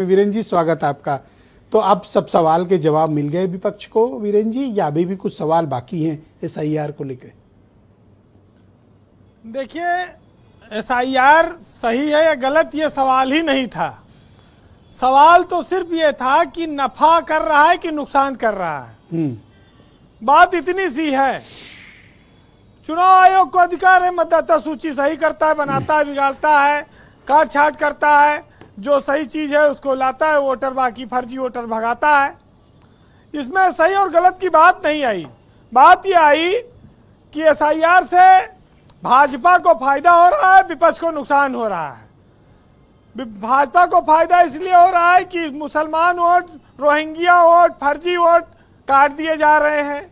वीरेन जी, स्वागत है आपका। तो अब सब सवाल के जवाब मिल गए विपक्ष को वीरेन जी, या अभी भी कुछ सवाल बाकी हैं एसआईआर को लेकर? देखिए, एसआईआर सही है या गलत ये सवाल ही नहीं था। सवाल तो सिर्फ ये था कि नफा कर रहा है कि नुकसान कर रहा है। बात इतनी सी है। चुनाव आयोग को अधिकार है, मतदाता सूची सही करता है, बनाता है, बिगाड़ता है, काट छाट करता है, जो सही चीज है उसको लाता है वोटर, बाकी फर्जी वोटर भगाता है। इसमें सही और गलत की बात नहीं आई। बात यह आई कि एसआईआर से भाजपा को फायदा हो रहा है, विपक्ष को नुकसान हो रहा है। भाजपा को फायदा इसलिए हो रहा है कि मुसलमान वोट, रोहिंग्या वोट, फर्जी वोट काट दिए जा रहे हैं,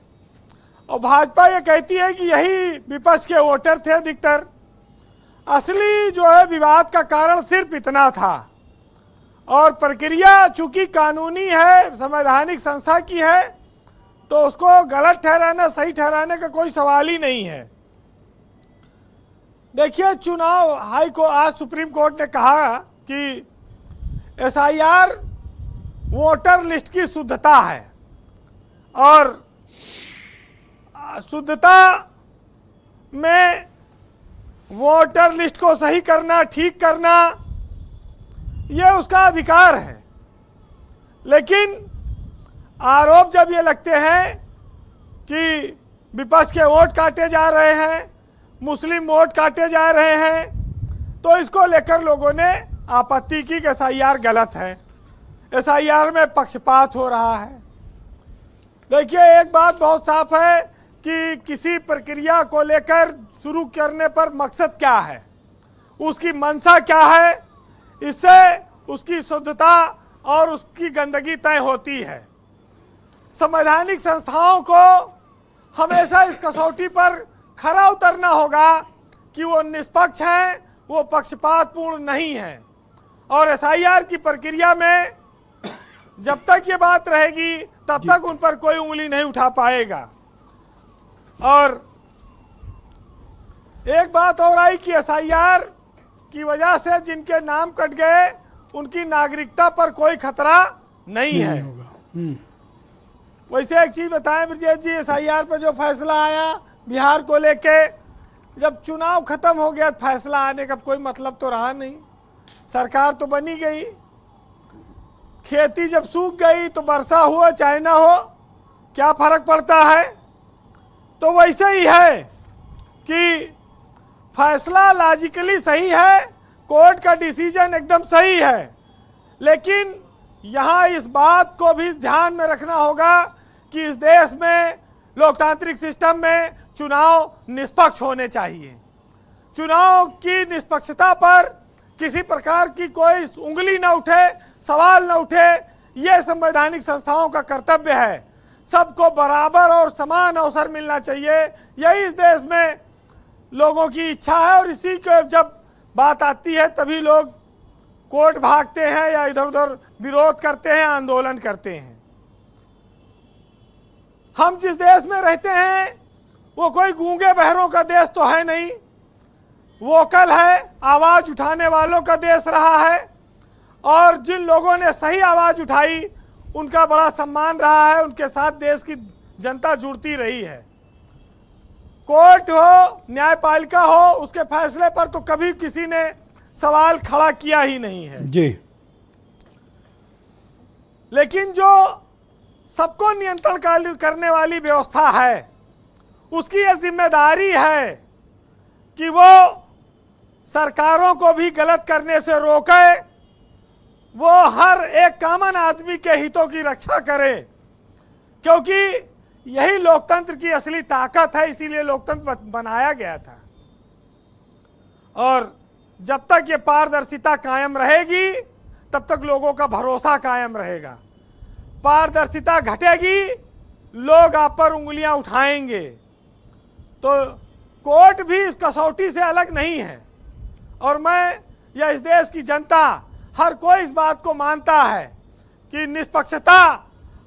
और भाजपा ये कहती है कि यही विपक्ष के वोटर थे अधिकतर। असली जो है विवाद का कारण सिर्फ इतना था, और प्रक्रिया चूंकि कानूनी है, संवैधानिक संस्था की है, तो उसको गलत ठहराना, सही ठहराने का कोई सवाल ही नहीं है। देखिए, चुनाव आज सुप्रीम कोर्ट ने कहा कि एसआईआर वोटर लिस्ट की शुद्धता है, और शुद्धता में वोटर लिस्ट को सही करना, ठीक करना, ये उसका अधिकार है। लेकिन आरोप जब ये लगते हैं कि विपक्ष के वोट काटे जा रहे हैं, मुस्लिम वोट काटे जा रहे हैं, तो इसको लेकर लोगों ने आपत्ति की कि एसआईआर गलत है, एसआईआर में पक्षपात हो रहा है। देखिए, एक बात बहुत साफ है कि किसी प्रक्रिया को लेकर शुरू करने पर मकसद क्या है, उसकी मंशा क्या है, इससे उसकी शुद्धता और उसकी गंदगी तय होती है। संवैधानिक संस्थाओं को हमेशा इस कसौटी पर खरा उतरना होगा कि वो निष्पक्ष हैं, वो पक्षपातपूर्ण नहीं है। और एसआईआर की प्रक्रिया में जब तक ये बात रहेगी तब तक उन पर कोई उंगली नहीं उठा पाएगा। और एक बात और आई कि एसआईआर की वजह से जिनके नाम कट गए उनकी नागरिकता पर कोई खतरा नहीं है। वैसे एक चीज बताएं ब्रजेश जी, एसआईआर पर जो फैसला आया बिहार को लेके, जब चुनाव खत्म हो गया फैसला आने का कोई मतलब तो रहा नहीं, सरकार तो बनी गई। खेती जब सूख गई तो वर्षा हुआ चाहे ना हो, क्या फर्क पड़ता है। तो वैसे ही है कि फैसला लॉजिकली सही है, कोर्ट का डिसीजन एकदम सही है, लेकिन यहाँ इस बात को भी ध्यान में रखना होगा कि इस देश में लोकतांत्रिक सिस्टम में चुनाव निष्पक्ष होने चाहिए। चुनाव की निष्पक्षता पर किसी प्रकार की कोई उंगली न उठे, सवाल न उठे, ये संवैधानिक संस्थाओं का कर्तव्य है। सबको बराबर और समान अवसर मिलना चाहिए, यही इस देश में लोगों की इच्छा है। और इसी को जब बात आती है तभी लोग कोर्ट भागते हैं या इधर उधर विरोध करते हैं, आंदोलन करते हैं। हम जिस देश में रहते हैं वो कोई गूंगे बहरों का देश तो है नहीं, वोकल है, आवाज उठाने वालों का देश रहा है, और जिन लोगों ने सही आवाज उठाई उनका बड़ा सम्मान रहा है, उनके साथ देश की जनता जुड़ती रही है। कोर्ट हो, न्यायपालिका हो, उसके फैसले पर तो कभी किसी ने सवाल खड़ा किया ही नहीं है जी। लेकिन जो सबको नियंत्रण करने वाली व्यवस्था है, उसकी यह जिम्मेदारी है कि वो सरकारों को भी गलत करने से रोके, वो हर एक कॉमन आदमी के हितों की रक्षा करे, क्योंकि यही लोकतंत्र की असली ताकत है। इसीलिए लोकतंत्र बनाया गया था। और जब तक ये पारदर्शिता कायम रहेगी तब तक लोगों का भरोसा कायम रहेगा। पारदर्शिता घटेगी, लोग आप पर उंगलियां उठाएंगे। तो कोर्ट भी इस कसौटी से अलग नहीं है, और मैं या इस देश की जनता, हर कोई इस बात को मानता है कि निष्पक्षता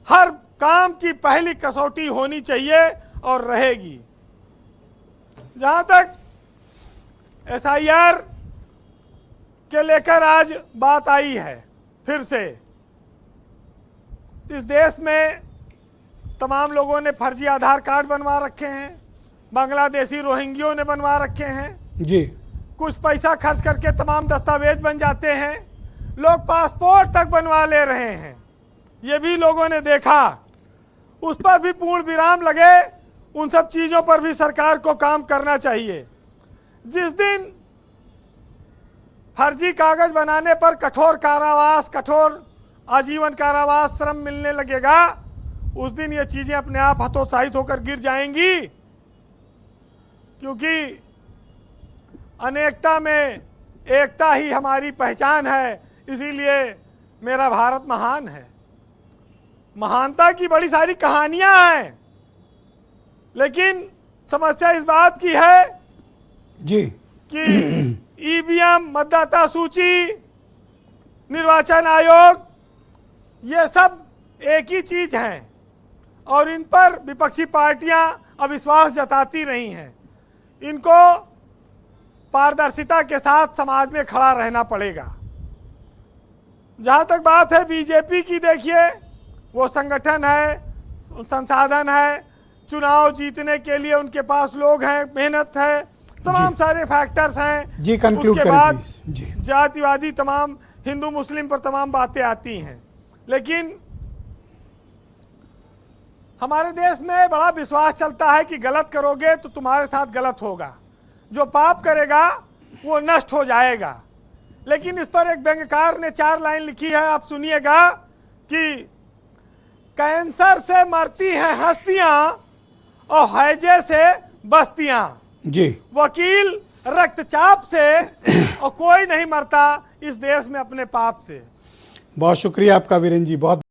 हर काम की पहली कसौटी होनी चाहिए और रहेगी। जहां तक एसआईआर के लेकर आज बात आई है, फिर से इस देश में तमाम लोगों ने फर्जी आधार कार्ड बनवा रखे हैं, बांग्लादेशी रोहिंग्यों ने बनवा रखे हैं जी। कुछ पैसा खर्च करके तमाम दस्तावेज बन जाते हैं, लोग पासपोर्ट तक बनवा ले रहे हैं। ये भी लोगों ने देखा, उस पर भी पूर्ण विराम लगे। उन सब चीज़ों पर भी सरकार को काम करना चाहिए। जिस दिन फर्जी कागज बनाने पर कठोर कारावास, कठोर आजीवन कारावास श्रम मिलने लगेगा, उस दिन ये चीज़ें अपने आप हतोत्साहित होकर गिर जाएंगी। क्योंकि अनेकता में एकता ही हमारी पहचान है, इसीलिए मेरा भारत महान है। महानता की बड़ी सारी कहानियां हैं, लेकिन समस्या इस बात की है जी कि ईवीएम, मतदाता सूची, निर्वाचन आयोग, ये सब एक ही चीज हैं और इन पर विपक्षी पार्टियां अविश्वास जताती रही हैं। इनको पारदर्शिता के साथ समाज में खड़ा रहना पड़ेगा। जहां तक बात है बीजेपी की, देखिए वो संगठन है, संसाधन है, चुनाव जीतने के लिए उनके पास लोग हैं, मेहनत है, तमाम सारे फैक्टर्स हैं। जी, कंक्लूड उसके करें बाद प्लीज। जी। जातिवादी तमाम हिंदू मुस्लिम पर तमाम बातें आती हैं। लेकिन हमारे देश में बड़ा विश्वास चलता है कि गलत करोगे तो तुम्हारे साथ गलत होगा, जो पाप करेगा वो नष्ट हो जाएगा। लेकिन इस पर एक व्यंग्यकार ने 4 लाइन लिखी है, आप सुनिएगा कि कैंसर से मरती हैं हस्तियां और हैजे से बस्तियां, जी। वकील रक्तचाप से और कोई नहीं मरता इस देश में अपने पाप से। बहुत शुक्रिया आपका वीरेंद्र जी, बहुत